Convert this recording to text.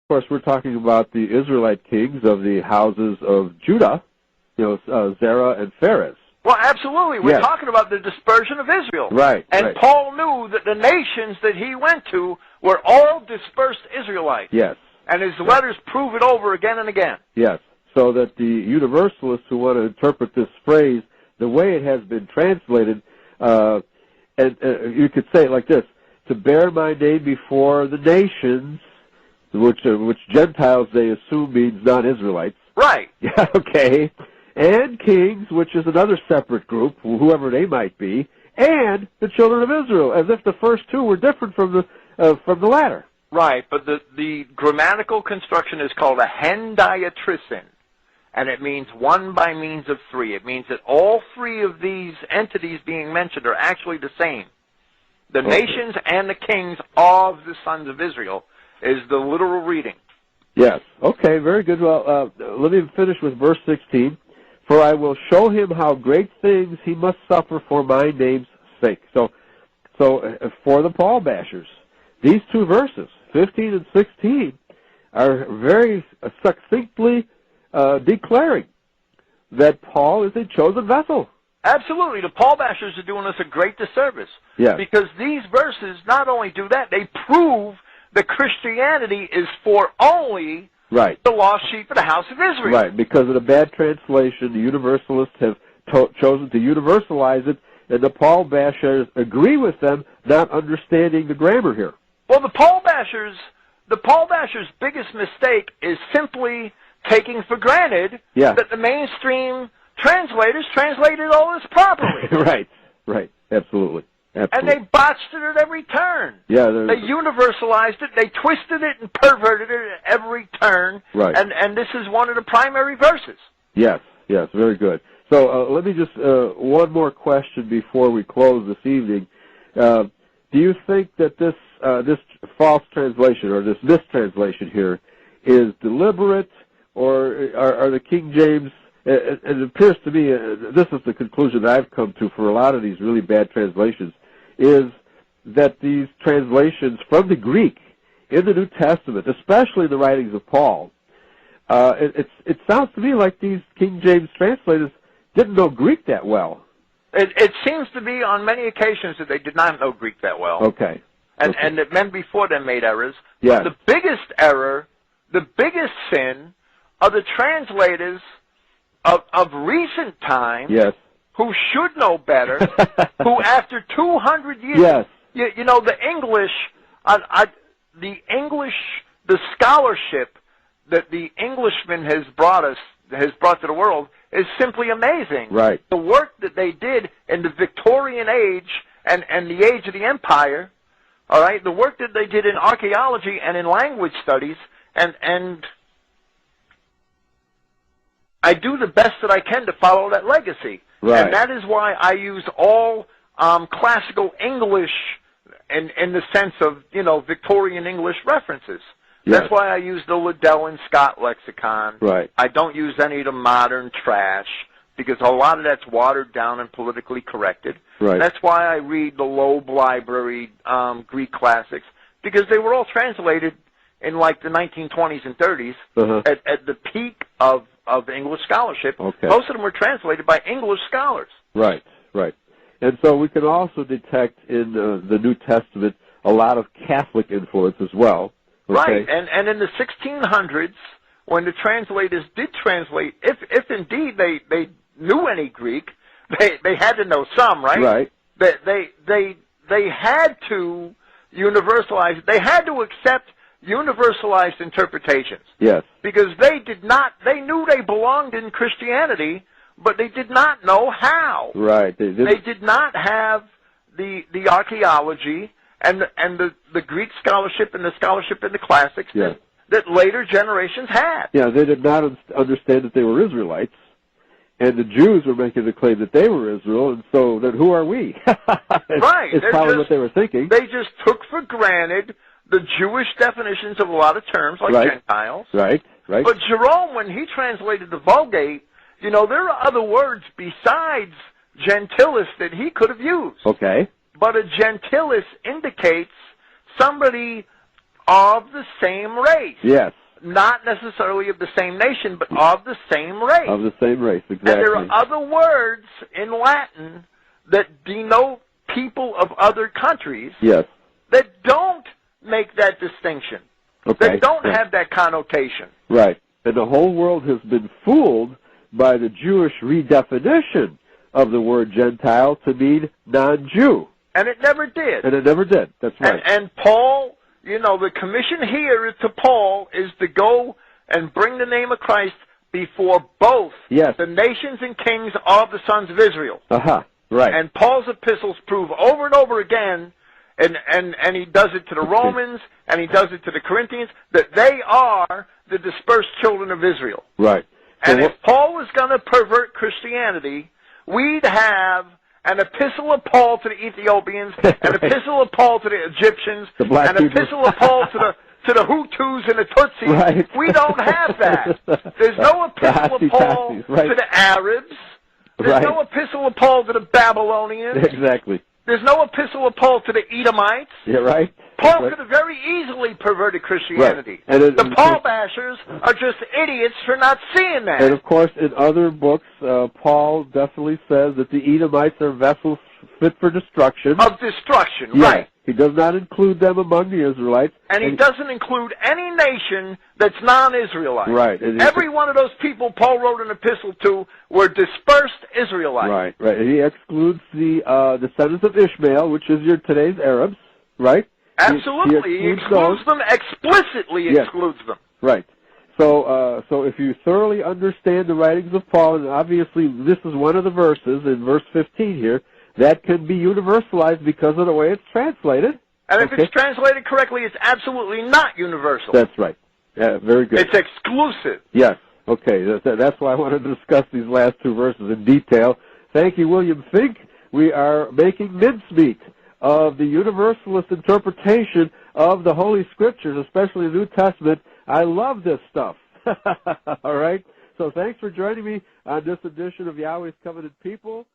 course, we're talking about the Israelite kings of the houses of Judah, Zerah and Pharez. Well, absolutely. We're talking about the dispersion of Israel. Right. And right. Paul knew that the nations that he went to were all dispersed Israelites. Yes. And his letters prove it over again and again. Yes. So that the universalists who want to interpret this phrase the way it has been translated, and you could say it like this: to bear my name before the nations, which Gentiles they assume means non-Israelites. Right. Yeah. Okay. And kings, which is another separate group, whoever they might be, and the children of Israel, as if the first two were different from the latter. Right, but the grammatical construction is called a hendiatrisin, and it means one by means of three. It means that all three of these entities being mentioned are actually the same. The nations and the kings of the sons of Israel is the literal reading. Yes. Okay, very good. Well, let me finish with verse 16. For I will show him how great things he must suffer for my name's sake. So for the Paul bashers, these two verses, 15 and 16, are very succinctly declaring that Paul is a chosen vessel. Absolutely. The Paul bashers are doing us a great disservice. Yes. Because these verses not only do that, they prove that Christianity is for only right. the lost sheep of the house of Israel. Right, because of the bad translation, the universalists have chosen to universalize it, and the Paul bashers agree with them, not understanding the grammar here. Well, the Paul bashers' biggest mistake is simply taking for granted that the mainstream translators translated all this properly. Right, absolutely. And they botched it at every turn. Yeah, they universalized it, they twisted it and perverted it at every turn. Right. And this is one of the primary verses. Yes, very good. So let me just, one more question before we close this evening. Do you think that this false translation or this mistranslation here is deliberate, or are the King James, it appears to me, this is the conclusion that I've come to for a lot of these really bad translations, is that these translations from the Greek in the New Testament, especially the writings of Paul, it sounds to me like these King James translators didn't know Greek that well. It seems to be on many occasions that they did not know Greek that well. Okay. And that men before them made errors. Yes. But the biggest error, the biggest sin are the translators of recent times, who should know better, who after 200 years, the English, the scholarship that the Englishman has brought to the world is simply amazing. Right. The work that they did in the Victorian age and the age of the Empire, all right, the work that they did in archaeology and in language studies, and I do the best that I can to follow that legacy. Right. And that is why I use all classical English in the sense of, Victorian English references. Yes. That's why I use the Liddell and Scott lexicon. Right. I don't use any of the modern trash, because a lot of that's watered down and politically corrected. Right. That's why I read the Loeb Library Greek classics, because they were all translated in like the 1920s and 30s at the peak of English scholarship. Okay. Most of them were translated by English scholars. Right. And so we can also detect in the New Testament a lot of Catholic influence as well. Okay. Right, and in the 1600s, when the translators did translate, if indeed they knew any Greek, they had to know some, right? Right. They had to universalize. They had to accept universalized interpretations. Yes. Because they knew they belonged in Christianity, but they did not know how. Right. They did not have the archaeology and the Greek scholarship and the scholarship in the classics that later generations had. Yeah, they did not understand that they were Israelites, and the Jews were making the claim that they were Israel, and so then who are we? Right. It's probably what they were thinking. They just took for granted the Jewish definitions of a lot of terms, like Gentiles. Right. But Jerome, when he translated the Vulgate, there are other words besides gentilis that he could have used. Okay. But a gentilis indicates somebody of the same race. Yes. Not necessarily of the same nation, but of the same race. Of the same race, exactly. And there are other words in Latin that denote people of other countries yes. that don't make that distinction, okay. that don't have that connotation. Right. And the whole world has been fooled by the Jewish redefinition of the word Gentile to mean non-Jew. And it never did. And it never did. That's right. And Paul, you know, the commission here to Paul is to go and bring the name of Christ before both yes. the nations and kings of the sons of Israel. Uh-huh. Right. And Paul's epistles prove over and over again, and he does it to the Romans, and he does it to the Corinthians, that they are the dispersed children of Israel. Right. And if Paul was going to pervert Christianity, we'd have an epistle of Paul to the Ethiopians, an epistle of Paul to the Egyptians, an epistle of Paul to the Hutus and the Tutsis. Right. We don't have that. There's no epistle of Paul to the Arabs. There's no epistle of Paul to the Babylonians. Exactly. There's no epistle of Paul to the Edomites. Yeah, right. Paul could have very easily perverted Christianity. Right. The Paul bashers are just idiots for not seeing that. And of course, in other books, Paul definitely says that the Edomites are vessels fit for destruction. Of destruction, yes. right. He does not include them among the Israelites. And he doesn't include any nation that's non-Israelite. Right. Every one of those people Paul wrote an epistle to were dispersed Israelites. Right, right. And he excludes the descendants of Ishmael, which is your today's Arabs, right? Absolutely. He excludes them, explicitly excludes them. Right. So if you thoroughly understand the writings of Paul, and obviously this is one of the verses in verse 15 here, that can be universalized because of the way it's translated. And if it's translated correctly, it's absolutely not universal. That's right. Yeah, very good. It's exclusive. Yes. Okay. That's why I wanted to discuss these last two verses in detail. Thank you, William Fink. We are making mincemeat of the universalist interpretation of the Holy Scriptures, especially the New Testament. I love this stuff. All right? So thanks for joining me on this edition of Yahweh's Covenant People.